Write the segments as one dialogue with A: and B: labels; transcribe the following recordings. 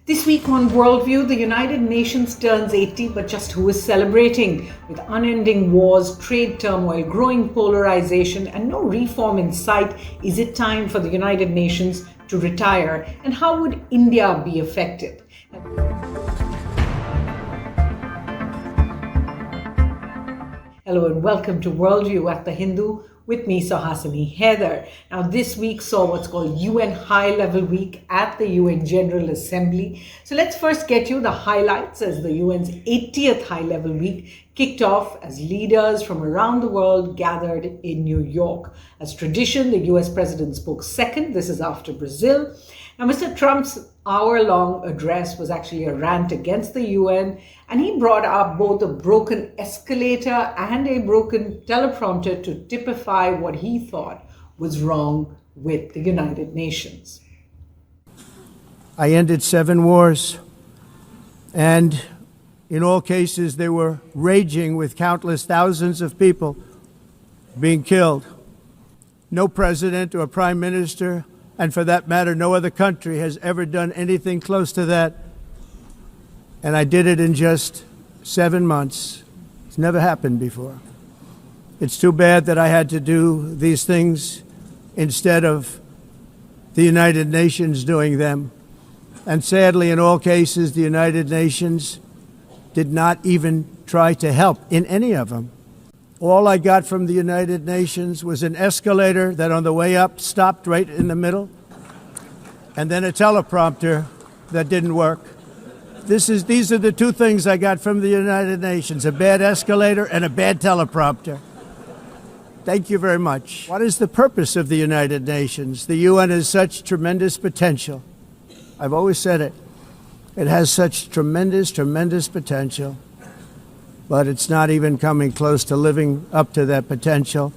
A: This week on Worldview, the United Nations turns 80, but just who is celebrating? With unending wars, trade turmoil, growing polarization, and no reform in sight, is it time for the United Nations to retire? And how would India be affected? Hello and welcome to Worldview at The Hindu with me, Suhasini Haider. Now, this week saw what's called UN High Level Week at the UN General Assembly. So let's first get you the highlights as the UN's 80th High Level Week kicked off as leaders from around the world gathered in New York. As tradition, the US President spoke second. This is after Brazil. Now, Mr. Trump's hour-long address was actually a rant against the UN, and he brought up both a broken escalator and a broken teleprompter to typify what he thought was wrong with the United Nations.
B: I ended 7 wars, and in all cases they were raging with countless thousands of people being killed. No president or prime minister, and for that matter, no other country has ever done anything close to that. And I did it in just 7 months. It's never happened before. It's too bad that I had to do these things instead of the United Nations doing them. And sadly, in all cases, the United Nations did not even try to help in any of them. All I got from the United Nations was an escalator that on the way up stopped right in the middle, and then a teleprompter that didn't work. These are the 2 things I got from the United Nations, a bad escalator and a bad teleprompter. Thank you very much. What is the purpose of the United Nations? The UN has such tremendous potential. I've always said it. It has such tremendous potential. But it's not even coming close to living up to that potential.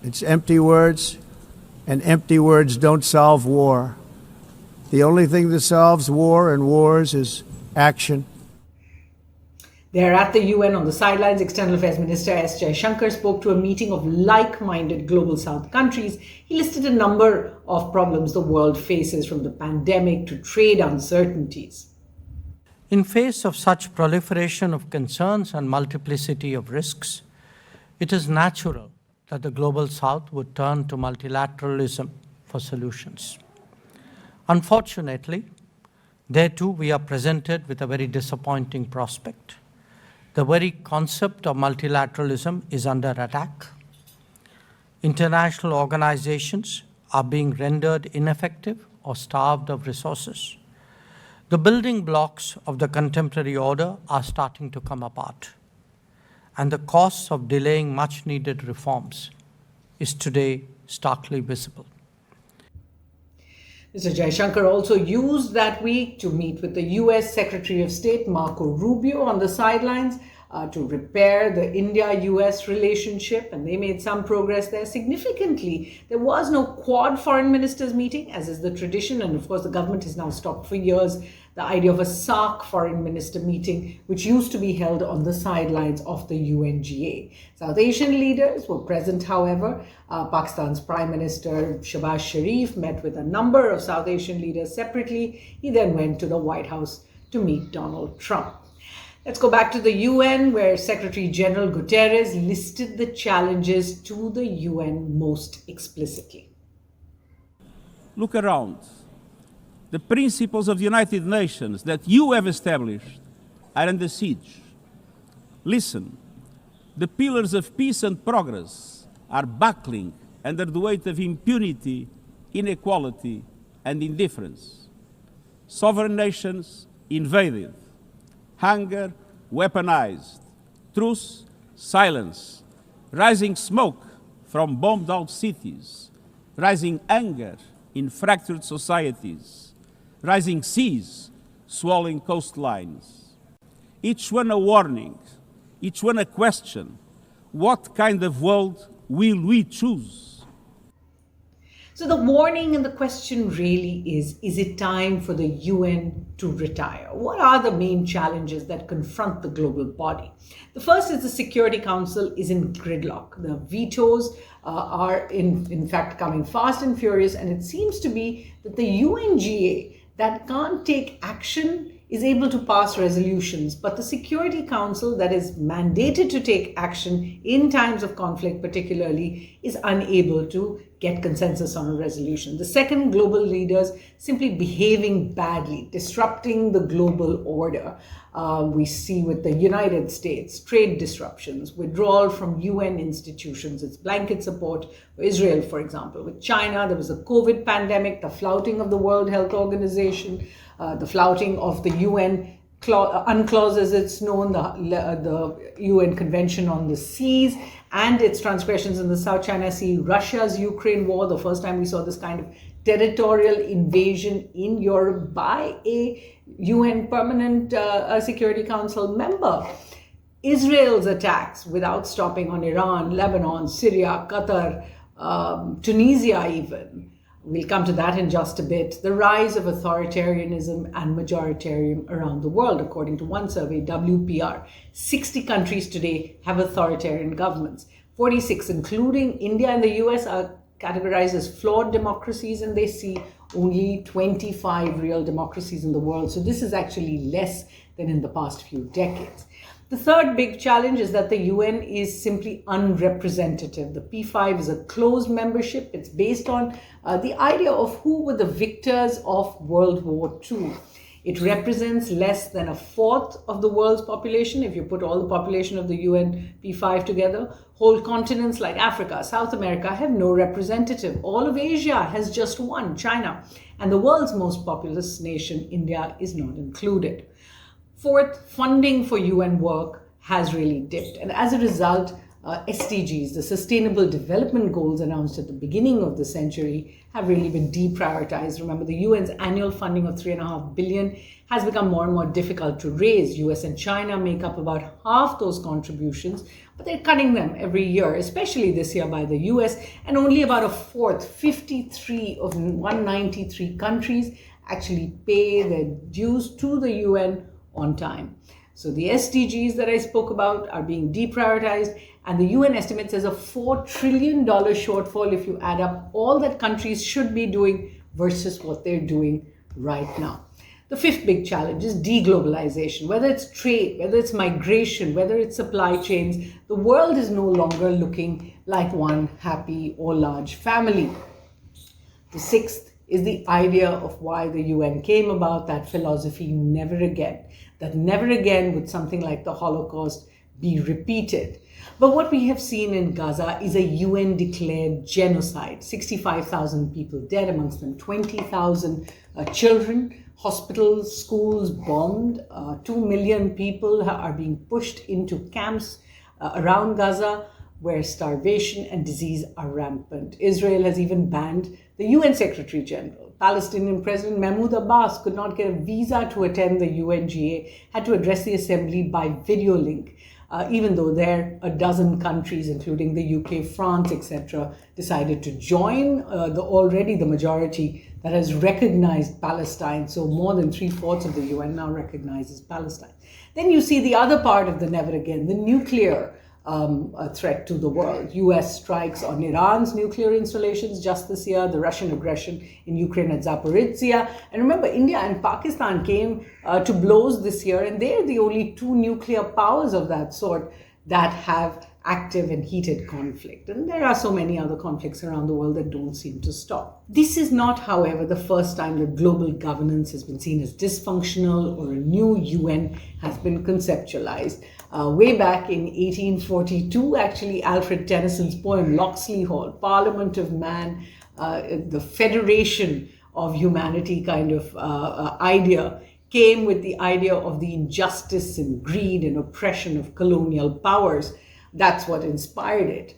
B: It's empty words, and empty words don't solve war. The only thing that solves war and wars is action.
A: There at the UN on the sidelines, External Affairs Minister S. Jaishankar spoke to a meeting of like-minded Global South countries. He listed a number of problems the world faces, from the pandemic to trade uncertainties.
C: In face of such proliferation of concerns and multiplicity of risks, it is natural that the Global South would turn to multilateralism for solutions. Unfortunately, there too we are presented with a very disappointing prospect. The very concept of multilateralism is under attack. International organizations are being rendered ineffective or starved of resources. The building blocks of the contemporary order are starting to come apart, and the costs of delaying much-needed reforms is today starkly visible.
A: Mr. Jaishankar also used that week to meet with the US Secretary of State Marco Rubio on the sidelines to repair the India-US relationship, and they made some progress there. Significantly, there was no Quad foreign ministers meeting, as is the tradition, and of course the government has now stopped for years the idea of a SAARC foreign minister meeting, which used to be held on the sidelines of the UNGA. South Asian leaders were present, however. Pakistan's Prime Minister Shehbaz Sharif met with a number of South Asian leaders separately. He then went to the White House to meet Donald Trump. Let's go back to the UN, where Secretary General Guterres listed the challenges to the UN most explicitly.
D: Look around. The principles of the United Nations that you have established are under siege. Listen. The pillars of peace and progress are buckling under the weight of impunity, inequality, and indifference. Sovereign nations invaded. Hunger weaponized, truce silence, rising smoke from bombed-out cities, rising anger in fractured societies, rising seas swallowing coastlines. Each one a warning, each one a question. What kind of world will we choose?
A: So the warning and the question really is it time for the UN to retire? What are the main challenges that confront the global body? The first is the Security Council is in gridlock. The vetoes are in fact coming fast and furious, and it seems to be that the UNGA, that can't take action is able to pass resolutions, but the Security Council that is mandated to take action in times of conflict particularly is unable to get consensus on a resolution. The second, global leaders simply behaving badly, disrupting the global order. We see with the United States, trade disruptions, withdrawal from UN institutions, its blanket support for Israel, for example. With China, there was a COVID pandemic, the flouting of the World Health Organization, the flouting of the UN UNCLOS, as it's known, the UN Convention on the Seas, and its transgressions in the South China Sea, Russia's Ukraine war, the first time we saw this kind of territorial invasion in Europe by a UN Permanent Security Council member. Israel's attacks without stopping on Iran, Lebanon, Syria, Qatar, Tunisia even. We'll come to that in just a bit. The rise of authoritarianism and majoritarianism around the world. According to one survey, WPR, 60 countries today have authoritarian governments. 46, including India and the US, are categorized as flawed democracies, and they see only 25 real democracies in the world. So this is actually less than in the past few decades. The third big challenge is that the UN is simply unrepresentative. The P5 is a closed membership. It's based on the idea of who were the victors of World War II. It represents less than a fourth of the world's population. If you put all the population of the UN P5 together, whole continents like Africa, South America have no representative. All of Asia has just one, China. And the world's most populous nation, India, is not included. Fourth, funding for UN work has really dipped. And as a result, SDGs, the Sustainable Development Goals announced at the beginning of the century, have really been deprioritized. Remember, the UN's annual funding of $3.5 billion has become more and more difficult to raise. US and China make up about half those contributions, but they're cutting them every year, especially this year by the US, and only about a fourth, 53 of 193 countries actually pay their dues to the UN on time. So the SDGs that I spoke about are being deprioritized, and the UN estimates there's a $4 trillion shortfall if you add up all that countries should be doing versus what they're doing right now. The fifth big challenge is deglobalization. Whether it's trade, whether it's migration, whether it's supply chains, the world is no longer looking like one happy or large family. The sixth is the idea of why the UN came about, that philosophy, never again. That never again would something like the Holocaust be repeated. But what we have seen in Gaza is a UN-declared genocide. 65,000 people dead, amongst them 20,000 children, hospitals, schools bombed. 2 million people are being pushed into camps around Gaza, where starvation and disease are rampant. Israel has even banned the UN Secretary General. Palestinian President Mahmoud Abbas could not get a visa to attend the UNGA, had to address the assembly by video link, even though there a dozen countries, including the UK, France, etc., decided to join the majority that has recognized Palestine. So more than 3/4 of the UN now recognizes Palestine. Then you see the other part of the never again, the nuclear threat to the world. US strikes on Iran's nuclear installations just this year, the Russian aggression in Ukraine at Zaporizhzhia. And remember, India and Pakistan came to blows this year, and they're the only two nuclear powers of that sort that have active and heated conflict. And there are so many other conflicts around the world that don't seem to stop. This is not, however, the first time that global governance has been seen as dysfunctional or a new UN has been conceptualized. Way back in 1842, actually, Alfred Tennyson's poem Locksley Hall, Parliament of Man, the federation of humanity kind of idea, came with the idea of the injustice and greed and oppression of colonial powers. That's what inspired it.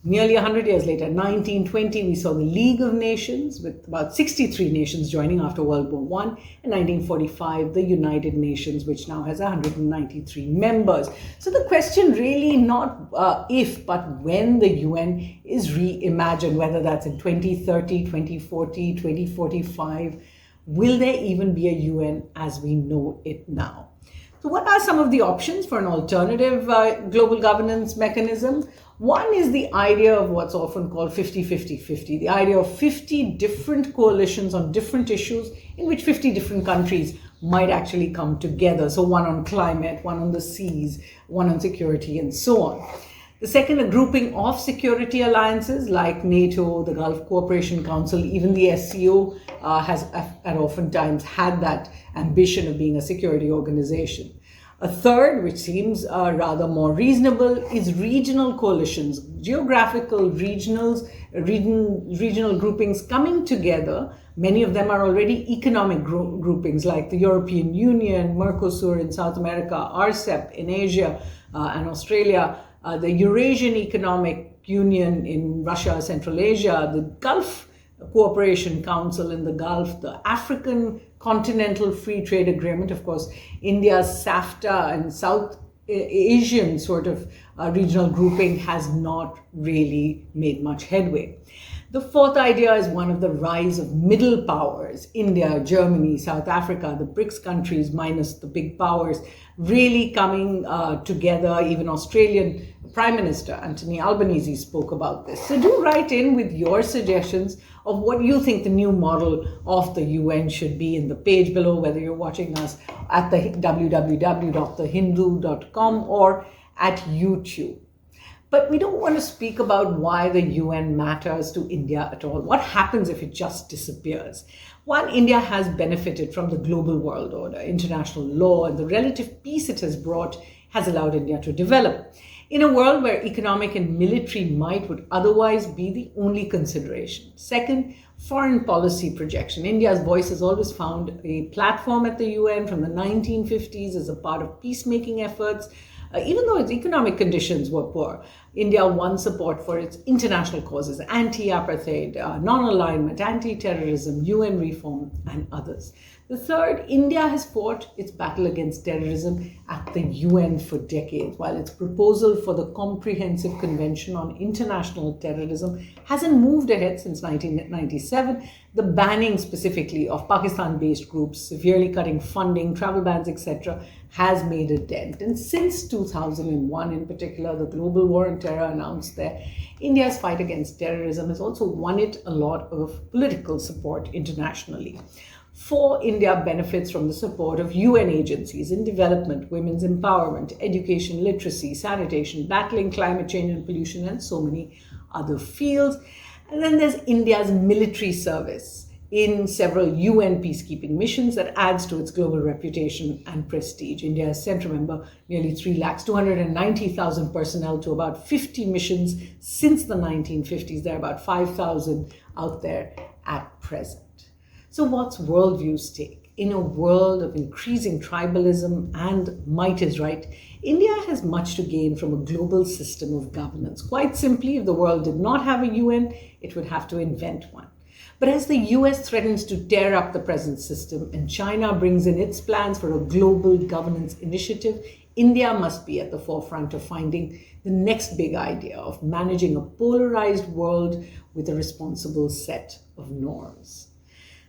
A: Nearly 100 years later, 1920, we saw the League of Nations with about 63 nations joining after World War I. In 1945, the United Nations, which now has 193 members. So the question really not if, but when the UN is reimagined, whether that's in 2030, 2040, 2045, will there even be a UN as we know it now? So what are some of the options for an alternative global governance mechanism? One is the idea of what's often called 50-50-50, the idea of 50 different coalitions on different issues in which 50 different countries might actually come together. So one on climate, one on the seas, one on security, and so on. The second, a grouping of security alliances like NATO, the Gulf Cooperation Council, even the SCO has at oftentimes had that ambition of being a security organization. A third, which seems rather more reasonable, is regional coalitions, geographical regional groupings coming together. Many of them are already economic groupings like the European Union, Mercosur in South America, RCEP in Asia and Australia, the Eurasian Economic Union in Russia, Central Asia, the Gulf Cooperation Council in the Gulf, the African Continental Free Trade Agreement, of course, India's SAFTA and South Asian sort of regional grouping has not really made much headway. The fourth idea is one of the rise of middle powers, India, Germany, South Africa, the BRICS countries minus the big powers, really coming together. Even Australian Prime Minister Anthony Albanese spoke about this. So do write in with your suggestions of what you think the new model of the UN should be in the page below, whether you're watching us at the www.thehindu.com or at YouTube. But we don't want to speak about why the UN matters to India at all. What happens if it just disappears? One, India has benefited from the global world order, international law, and the relative peace it has brought has allowed India to develop. In a world where economic and military might would otherwise be the only consideration. Second, foreign policy projection. India's voice has always found a platform at the UN from the 1950s as a part of peacemaking efforts. Even though its economic conditions were poor, India won support for its international causes, anti-apartheid, non-alignment, anti-terrorism, UN reform, and others. The third, India has fought its battle against terrorism at the UN for decades, while its proposal for the Comprehensive Convention on International Terrorism hasn't moved ahead since 1997. The banning specifically of Pakistan-based groups, severely cutting funding, travel bans, etc., has made a dent. And since 2001 in particular, the global war on terror announced there, India's fight against terrorism has also won it a lot of political support internationally. Four, India benefits from the support of UN agencies in development, women's empowerment, education, literacy, sanitation, battling climate change and pollution, and so many other fields. And then there's India's military service in several UN peacekeeping missions that adds to its global reputation and prestige. India has sent, remember, nearly 3,290,000 personnel to about 50 missions since the 1950s. There are about 5,000 out there at present. So what's Worldview's take? In a world of increasing tribalism and might is right, India has much to gain from a global system of governance. Quite simply, if the world did not have a UN, it would have to invent one. But as the US threatens to tear up the present system and China brings in its plans for a global governance initiative, India must be at the forefront of finding the next big idea of managing a polarized world with a responsible set of norms.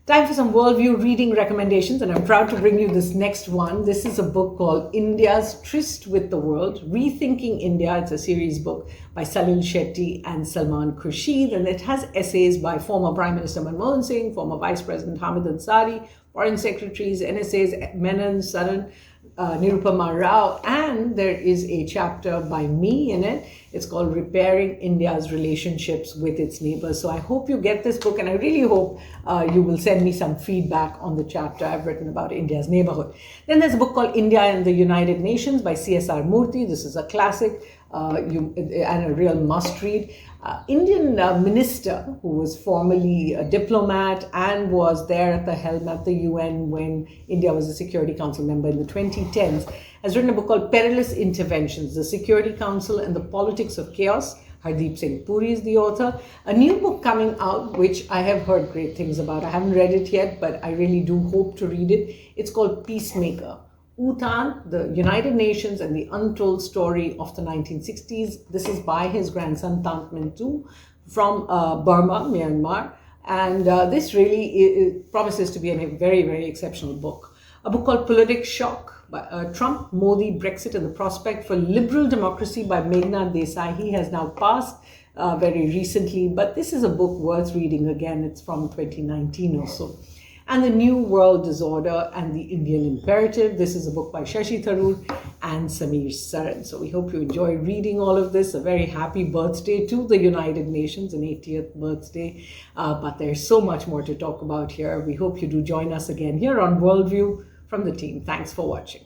A: Time for some Worldview reading recommendations, and I'm proud to bring you this next one. This is a book called India's Tryst with the World, Rethinking India. It's a series book by Salil Shetty and Salman Khurshid, and it has essays by former Prime Minister Manmohan Singh, former Vice President Hamid Ansari, Foreign Secretaries, NSAs Menon, Saran, Nirupama Rao, and there is a chapter by me in it. It's called Repairing India's Relationships with Its Neighbors. So I hope you get this book, and I really hope you will send me some feedback on the chapter I've written about India's neighborhood. Then there's a book called India and the United Nations by CSR Murthy. This is a classic and a real must-read. Indian minister who was formerly a diplomat and was there at the helm at the UN when India was a Security Council member in the 2010s, has written a book called Perilous Interventions, the Security Council and the Politics of Chaos. Hardeep Singh Puri is the author. A new book coming out, which I have heard great things about. I haven't read it yet, but I really do hope to read it. It's called Peacemaker. Utan, the United Nations and the Untold Story of the 1960s. This is by his grandson Tant Mintu from Burma, Myanmar. And this really promises to be a very, very exceptional book. A book called Politic Shock, Trump, Modi, Brexit and the Prospect for Liberal Democracy by Meghna Desai. He has now passed very recently, but this is a book worth reading again. It's from 2019 or so. And The New World Disorder and the Indian Imperative. This is a book by Shashi Tharoor and Samir Saran. So we hope you enjoy reading all of this. A very happy birthday to the United Nations, an 80th birthday. But there's so much more to talk about here. We hope you do join us again here on Worldview from the team. Thanks for watching.